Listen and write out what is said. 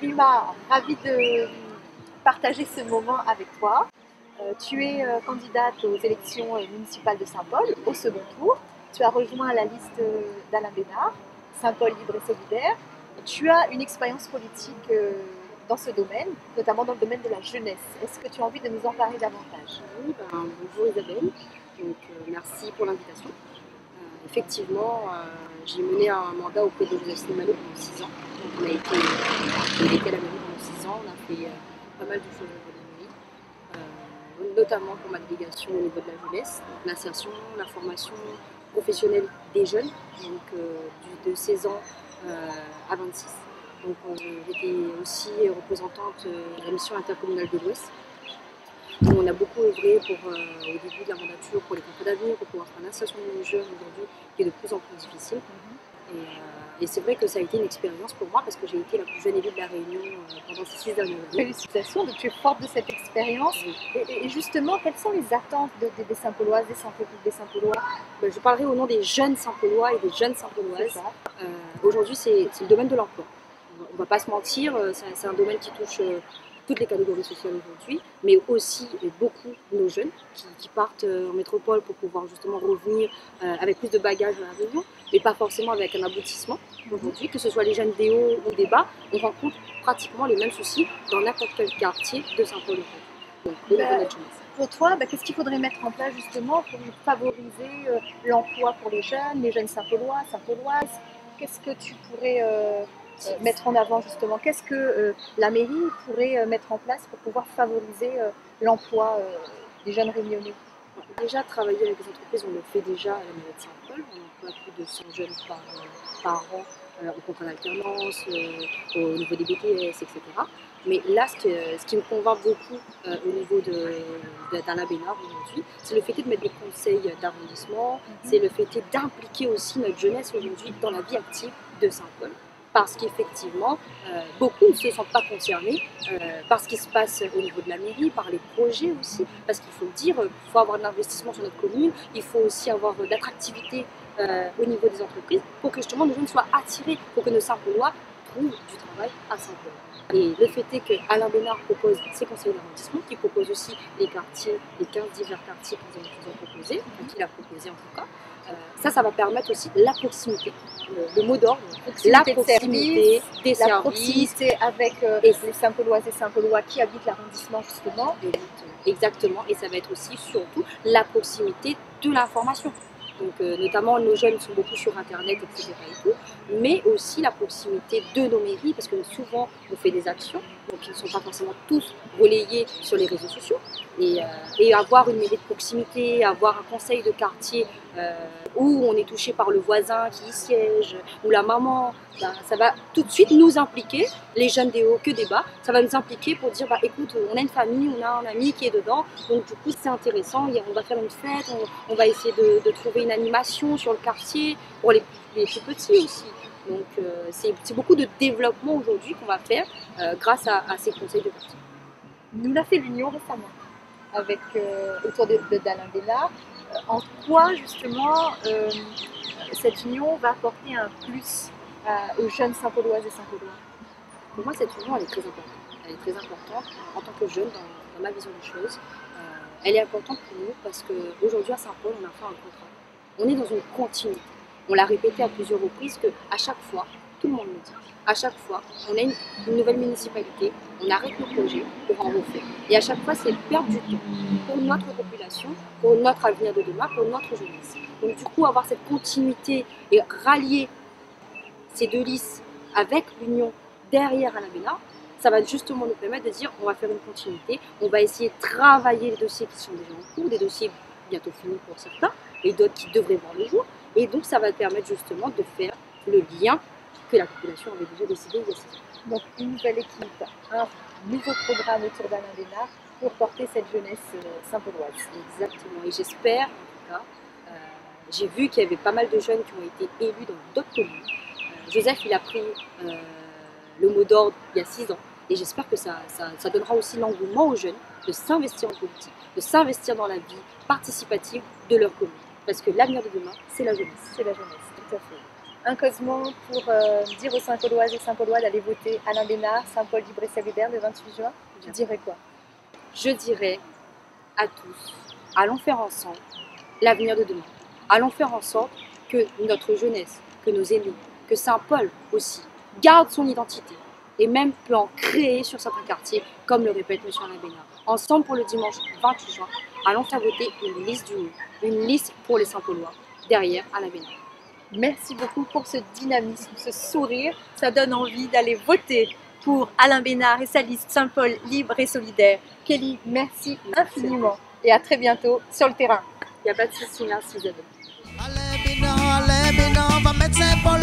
Lima, ravie de partager ce moment avec toi. Tu es candidate aux élections municipales de Saint-Paul au second tour. Tu as rejoint la liste d'Alain Bénard, Saint-Paul libre et solidaire. Tu as une expérience politique dans ce domaine, notamment dans le domaine de la jeunesse. Est-ce que tu as envie de nous en parler davantage? Oui, bonjour Isabelle, merci pour l'invitation. Effectivement, j'ai mené un mandat auprès de Joseph Slimano pendant 6 ans. Donc, on a été à la mairie pendant 6 ans, on a fait pas mal de choses au niveau de la mairie, notamment pour ma délégation au niveau de la jeunesse, l'insertion, la formation professionnelle des jeunes, de 16 ans à 26. Donc j'étais aussi représentante de la mission intercommunale de l'Ouest. On a beaucoup œuvré au début de la mandature pour les contrats d'avenir, pour pouvoir faire l'insertion de nos jeunes aujourd'hui qui est de plus en plus difficile. Et c'est vrai que ça a été une expérience pour moi parce que j'ai été la plus jeune élue de la Réunion pendant ces 6 dernières années. Félicitations, tu es forte de cette expérience. Oui. Et justement, quelles sont les attentes des Saint-Pauloises, des Saint-Paulois? Je parlerai au nom des jeunes Saint-Paulois et des jeunes Saint-Pauloises. Aujourd'hui, c'est le domaine de l'emploi. On ne va pas se mentir, c'est un domaine qui touche toutes les catégories sociales aujourd'hui, mais aussi beaucoup nos jeunes qui partent en métropole pour pouvoir justement revenir avec plus de bagages à la Réunion, mais pas forcément avec un aboutissement aujourd'hui, que ce soit les jeunes des hauts ou des bas, on rencontre pratiquement les mêmes soucis dans n'importe quel quartier de Saint-Paul. Pour toi, qu'est-ce qu'il faudrait mettre en place justement pour favoriser l'emploi pour les jeunes Saint-Paulois, Saint-Pauloises? Qu'est-ce que tu pourrais mettre en avant justement? Qu'est-ce que la mairie pourrait mettre en place pour pouvoir favoriser l'emploi des jeunes réunionnais? Déjà, travailler avec les entreprises, on le fait déjà à la mairie de Saint-Paul. On emploie plus de 100 jeunes par an au contrat d'alternance, au niveau des BTS, etc. Mais là, ce qui me convainc beaucoup au niveau d'Alain Bénard aujourd'hui, c'est le fait de mettre des conseils d'arrondissement, c'est le fait d'impliquer aussi notre jeunesse aujourd'hui dans la vie active de Saint-Paul. Parce qu'effectivement, beaucoup ne se sentent pas concernés par ce qui se passe au niveau de la mairie, par les projets aussi, parce qu'il faut le dire, il faut avoir de l'investissement sur notre commune, il faut aussi avoir de l'attractivité au niveau des entreprises pour que justement nos jeunes soient attirés, pour que nos Saint-Paulois trouvent du travail à Saint-Paul. Et le fait est qu'Alain Bénard propose ses conseils d'arrondissement, qui propose aussi les quartiers, les 15 divers quartiers qu'ils ont proposés, qu'il a proposé en tout cas. Ça va permettre aussi la proximité, le mot d'ordre, la proximité des services, la proximité avec les Saint-Pauloises et Saint-Paulois qui habitent l'arrondissement justement. Exactement, et ça va être aussi surtout la proximité de l'information. Donc, notamment nos jeunes sont beaucoup sur internet, etc. et tout, mais aussi la proximité de nos mairies, parce que souvent on fait des actions, donc ils ne sont pas forcément tous relayés sur les réseaux sociaux. Et avoir une mairie de proximité, avoir un conseil de quartier où on est touché par le voisin qui y siège, ou la maman, ça va tout de suite nous impliquer, les jeunes des hauts que des bas, ça va nous impliquer pour dire écoute, on a une famille, on a un ami qui est dedans, donc du coup c'est intéressant, on va faire une fête, on va essayer de trouver une animation sur le quartier, pour les plus petits aussi. Donc c'est beaucoup de développement aujourd'hui qu'on va faire grâce à ces conseils de quartier. Nous l'a fait l'Union récemment, autour d'Alain Bénard. En quoi justement cette union va apporter un plus aux jeunes Saint-Pauloises et Saint-Paulois? Pour moi, cette union, elle est très importante. Elle est très importante en tant que jeune, dans ma vision des choses. Elle est importante pour nous parce qu'aujourd'hui, à Saint-Paul, on a fait un contrat. On est dans une continuité. On l'a répété à plusieurs reprises qu'à chaque fois, tout le monde le dit, à chaque fois, on a une nouvelle municipalité, on arrête nos projets pour en refaire. Et à chaque fois, c'est perdre du temps pour notre population, pour notre avenir de demain, pour notre jeunesse. Donc du coup, avoir cette continuité et rallier ces deux listes avec l'union derrière Alain Bénard, ça va justement nous permettre de dire on va faire une continuité, on va essayer de travailler les dossiers qui sont déjà en cours, des dossiers bientôt finis pour certains, et d'autres qui devraient voir le jour. Et donc ça va permettre justement de faire le lien que la population avait déjà décidé il y a 6 ans. Donc une nouvelle équipe, un nouveau programme autour d'Alain Bénard pour porter cette jeunesse saint-pauloise. Exactement, et j'espère, en tout cas, j'ai vu qu'il y avait pas mal de jeunes qui ont été élus dans d'autres communes. Joseph, il a pris le mot d'ordre il y a 6 ans, et j'espère que ça donnera aussi l'engouement aux jeunes de s'investir en politique, de s'investir dans la vie participative de leur commune. Parce que l'avenir de demain, c'est la jeunesse. C'est la jeunesse, tout à fait. Un Cosmo pour dire aux Saint-Pauloises et Saint-Paulois d'aller voter Alain Bénard, Saint-Paul libre et solidaire le 28 juin. Tu dirais quoi? Je dirais à tous, allons faire ensemble l'avenir de demain. Allons faire en sorte que notre jeunesse, que nos aînés, que Saint-Paul aussi, garde son identité et même peut en créer sur certains quartiers, comme le répète M. Alain Bénard. Ensemble pour le dimanche 28 juin, allons faire voter une liste du oui, une liste pour les Saint-Paulois, derrière Alain Bénard. Merci beaucoup pour ce dynamisme, ce sourire. Ça donne envie d'aller voter pour Alain Bénard et sa liste Saint-Paul libre et solidaire. Kelly, merci infiniment et à très bientôt sur le terrain. Il n'y a pas de souci, merci Isabelle. Alain Bénard va mettre Saint-Paul